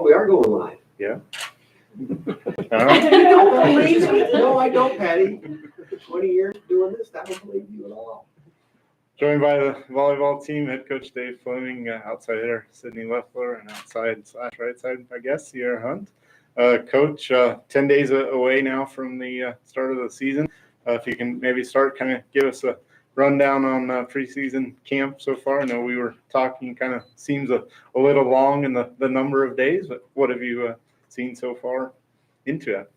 We are going live. Yeah. Don't believe me? No, I don't, Patty. 20 years doing this, I don't believe you at all. Joined by the volleyball team, head coach Dave Fleming, outside hitter Sydney Leffler, and outside/right side, I guess, Sierra Hunt. Coach, 10 days away now from the start of the season. If you can maybe start, kind of give us a rundown on preseason camp so far. I know we were talking, kind of seems a little long in the number of days, but what have you seen so far into that?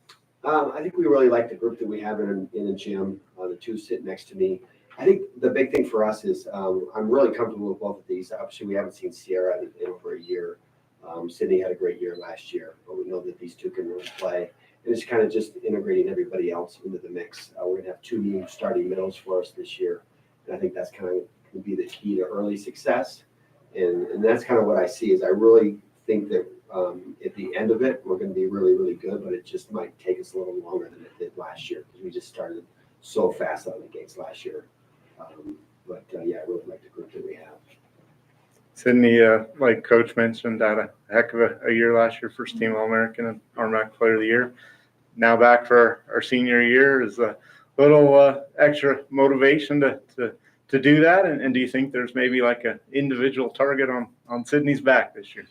I think we really like the group that we have in the gym. The two sit next to me. I think the big thing for us is I'm really comfortable with both of these. Obviously, we haven't seen Sierra in over a year. Sydney had a great year last year, but we know that these two can really play. And it's kind of just integrating everybody else into the mix. We're going to have two new starting middles for us this year. And I think that's kind of going to be the key to early success. And that's kind of what I see is I really think that at the end of it, we're going to be really, really good, but it just might take us a little longer than it did last year because we just started so fast out of the gates last year. Yeah, I really like the group that we have. Sydney, like Coach mentioned, had a heck of a year last year, first team All-American and RMAC Player of the Year. Now back for our senior year is a little extra motivation to do that. And do you think there's maybe like an individual target on Sydney's back this year?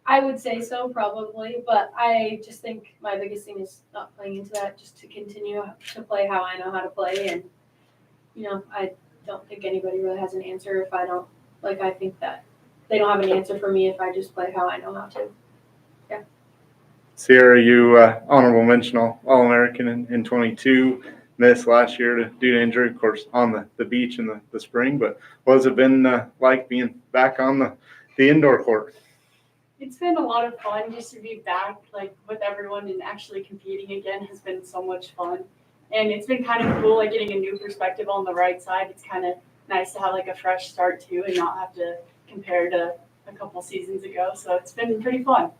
I would say so, probably, but I just think my biggest thing is not playing into that, just to continue to play how I know how to play. And, I don't think anybody really has an answer if I don't, I think that they don't have an answer for me if I just play how I know how to. Yeah. Sierra, you honorable mention All-American in 22, missed last year due to injury, of course, on the beach in the spring. But what has it been like being back on the indoor court? It's been a lot of fun just to be back, with everyone and actually competing again has been so much fun. And it's been kind of cool, getting a new perspective on the right side. It's kind of nice to have, a fresh start, too, and not have to compare to a couple seasons ago. So it's been pretty fun.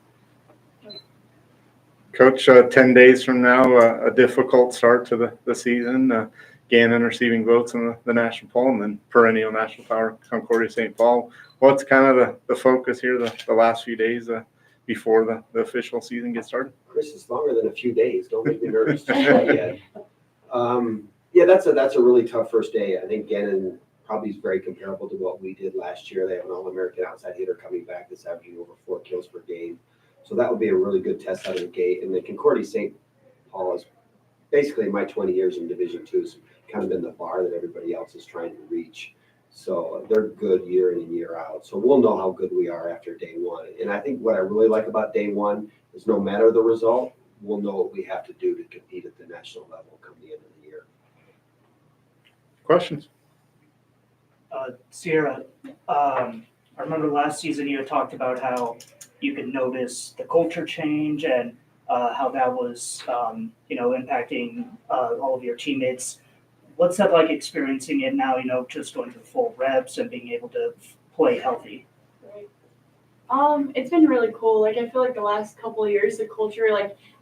Coach, 10 days from now, a difficult start to the season. Gannon receiving votes in the national poll, and then perennial national power Concordia St. Paul. What's kind of the focus here the last few days before the official season gets started? Chris, it's longer than a few days. Don't make me nervous just yet. Yeah, that's a really tough first day. I think Gannon probably is very comparable to what we did last year. They have an All-American outside hitter coming back that's averaging over 4 kills per game. So that would be a really good test out of the gate. And the Concordia St. Paul is basically my 20 years in Division II has kind of been the bar that everybody else is trying to reach. So they're good year in and year out. So we'll know how good we are after day one. And I think what I really like about day one is no matter the result, we'll know what we have to do to compete at the national level come the end of the year. Questions? Sierra, I remember last season you had talked about how you could notice the culture change and how that was, impacting all of your teammates. What's that like experiencing it now, just going through full reps and being able to play healthy? Right. It's been really cool. I feel like the last couple of years, the culture,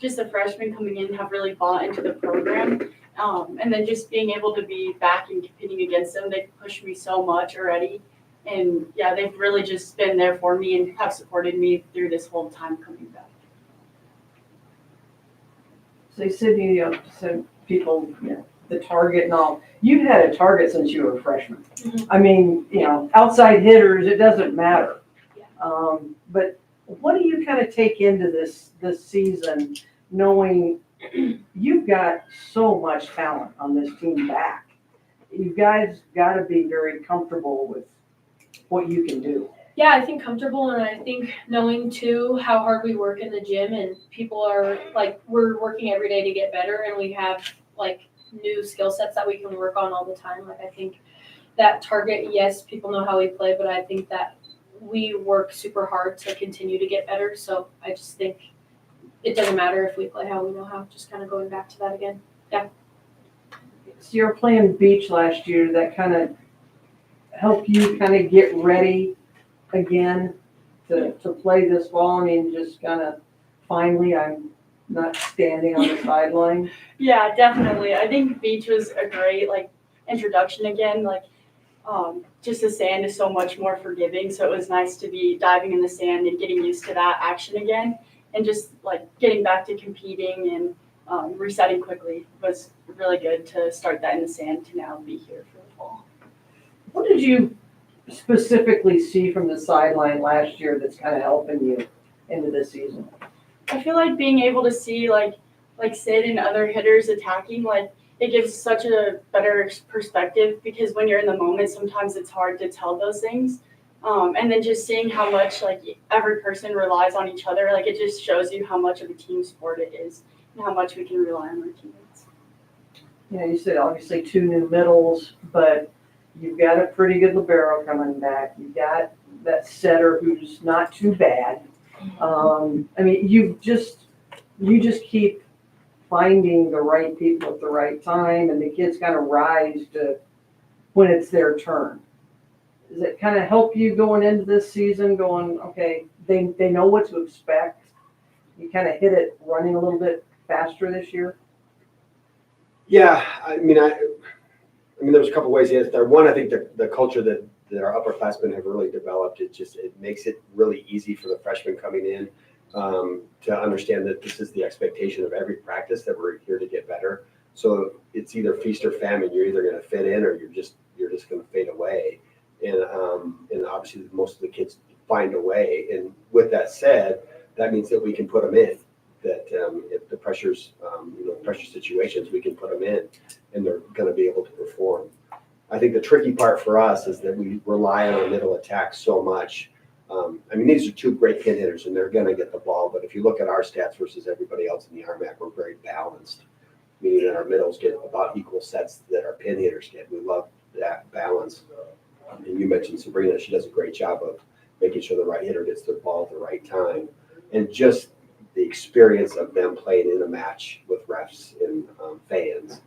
just the freshmen coming in have really bought into the program. And then just being able to be back and competing against them, they've pushed me so much already. And yeah, they've really just been there for me and have supported me through this whole time coming back. So Sydney, so people, the target and all. You've had a target since you were a freshman. Mm-hmm. I mean, outside hitters, it doesn't matter. Yeah. But what do you kind of take into this season, knowing you've got so much talent on this team back? You guys got to be very comfortable with what you can do. Yeah, I think comfortable, and I think knowing too how hard we work in the gym, and people are we're working every day to get better, and we have new skill sets that we can work on all the time. I think that target, yes, people know how we play, but I think that we work super hard to continue to get better. So I just think it doesn't matter if we play how we know how, just kind of going back to that again. Yeah. So you're playing beach last year, that kind of helped you kind of get ready again to play this fall. I mean, just kind of finally, I'm not standing on the sideline. Yeah, definitely. I think beach was a great introduction again. just the sand is so much more forgiving. So it was nice to be diving in the sand and getting used to that action again, and just like getting back to competing and resetting quickly was really good to start that in the sand to now be here for the fall. What did you specifically see from the sideline last year that's kind of helping you into this season? I feel like being able to see like Sid and other hitters attacking, like it gives such a better perspective, because when you're in the moment, sometimes it's hard to tell those things. And then just seeing how much like every person relies on each other, like it just shows you how much of a team sport it is and how much we can rely on our teammates. Yeah, you said obviously 2 new middles, but you've got a pretty good libero coming back. You've got that setter who's not too bad. I mean, you just keep finding the right people at the right time, and the kids kind of rise to when it's their turn. Does it kind of help you going into this season, going, okay, they know what to expect? You kind of hit it running a little bit faster this year? Yeah, I mean, there's a couple ways to answer there. One, I think the culture that our upperclassmen have really developed, it makes it really easy for the freshmen coming in to understand that this is the expectation of every practice, that we're here to get better. So it's either feast or famine. You're either going to fit in, or you're just going to fade away. And obviously most of the kids find a way. And with that said, that means that we can put them in. That if the pressure situations, we can put them in, and they're going to be able to perform. I think the tricky part for us is that we rely on our middle attack so much. These are 2 great pin hitters, and they're going to get the ball. But if you look at our stats versus everybody else in the RMAC, we're very balanced, meaning that our middles get about equal sets that our pin hitters get. We love that balance. And you mentioned Sabrina; she does a great job of making sure the right hitter gets the ball at the right time, and just the experience of them playing in a match with refs and fans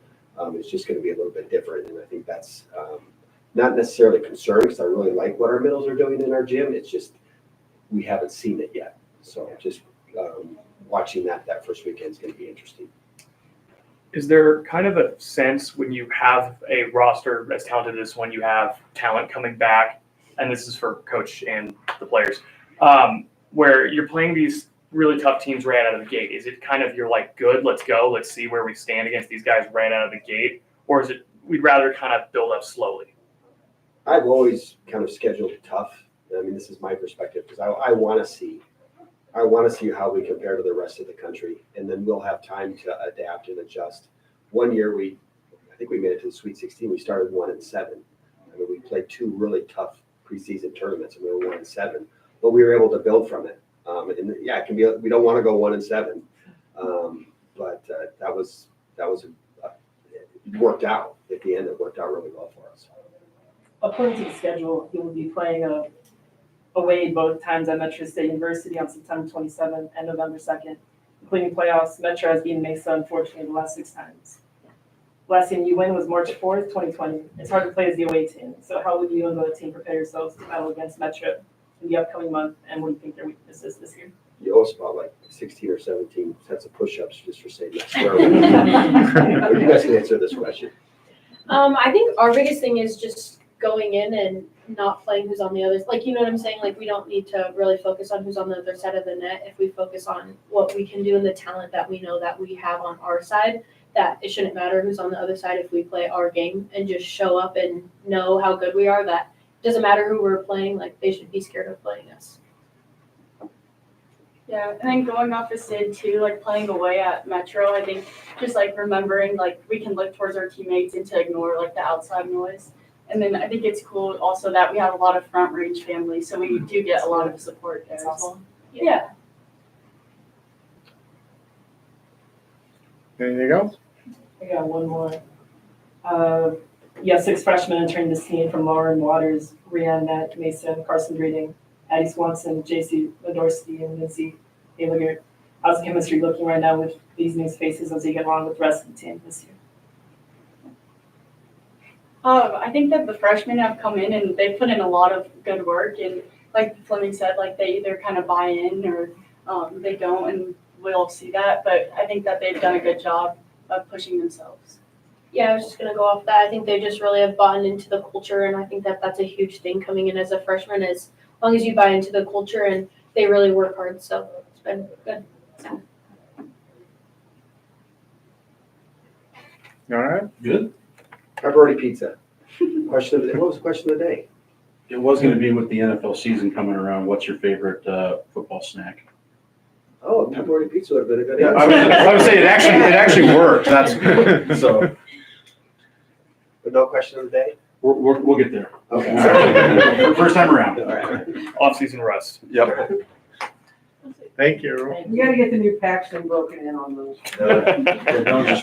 is just going to be a little bit different. And I think that's not necessarily a concern, because I really like what our middles are doing in our gym. It's just we haven't seen it yet. So just watching that first weekend is going to be interesting. Is there kind of a sense when you have a roster as talented as this one, you have talent coming back, and this is for coach and the players, where you're playing these really tough teams right out of the gate? Is it kind of you're like, good, let's go, let's see where we stand against these guys right out of the gate? Or is it we'd rather kind of build up slowly? I've always kind of scheduled tough. This is my perspective, because I want to see how we compare to the rest of the country, and then we'll have time to adapt and adjust. One year I think we made it to the Sweet 16. We started 1-7. We played 2 really tough preseason tournaments, and we were 1-7, but we were able to build from it. And yeah, it can be. We don't want to go 1-7, but that was it worked out at the end. It worked out really well for us. According to the schedule, he will be playing away both times at Metro State University on September 27th and November 2nd, including playoffs. Metro has beaten Mesa, unfortunately, the last 6 times. Last game you win was March 4th, 2020. It's hard to play as the away team. So how would you and the team prepare yourselves to battle against Metro in the upcoming month, and what do you think their weakness is this year? You owe us about like 16 or 17 sets of push-ups just for saying that. You guys can answer this question. I think our biggest thing is just going in and not playing who's on the other, like, you know what I'm saying? Like, we don't need to really focus on who's on the other side of the net. If we focus on what we can do and the talent that we know that we have on our side, that it shouldn't matter who's on the other side if we play our game and just show up and know how good we are, that doesn't matter who we're playing, like, they should be scared of playing us. Yeah, and then going off of Sid too, like playing away at Metro, I think just like remembering like we can look towards our teammates and to ignore like the outside noise. And then I think it's cool also that we have a lot of front range families, so we do get a lot of support there as well. Yeah. Anything else? I got one more. 6 freshmen entering this team from Lauren Waters, Rianne Matt Mason, Carson Breeding, Addie Swanson, JC Ladorsky, and Lindsay Ayliger. How's the chemistry looking right now with these new faces as you get along with the rest of the team this year? I think that the freshmen have come in and they put in a lot of good work, and like Fleming said, like they either kind of buy in or they don't, and we'll see that. But I think that they've done a good job of pushing themselves. Yeah, I was just gonna go off that. I think they just really have bought into the culture, and I think that that's a huge thing coming in as a freshman. As long as you buy into the culture, and they really work hard, so it's been good. All right. Good. Pepperoni pizza. Question of the, what was the question of the day? It was gonna be with the NFL season coming around, what's your favorite football snack? Oh, pepperoni pizza would have been a good Yeah, answer. I would say it actually worked, that's, so, But no question of the day? we'll get there. Okay. First time around. All right. Off-season rust. Yep. Thank you, everyone. You gotta get the new Paxton broken in on those. Don't just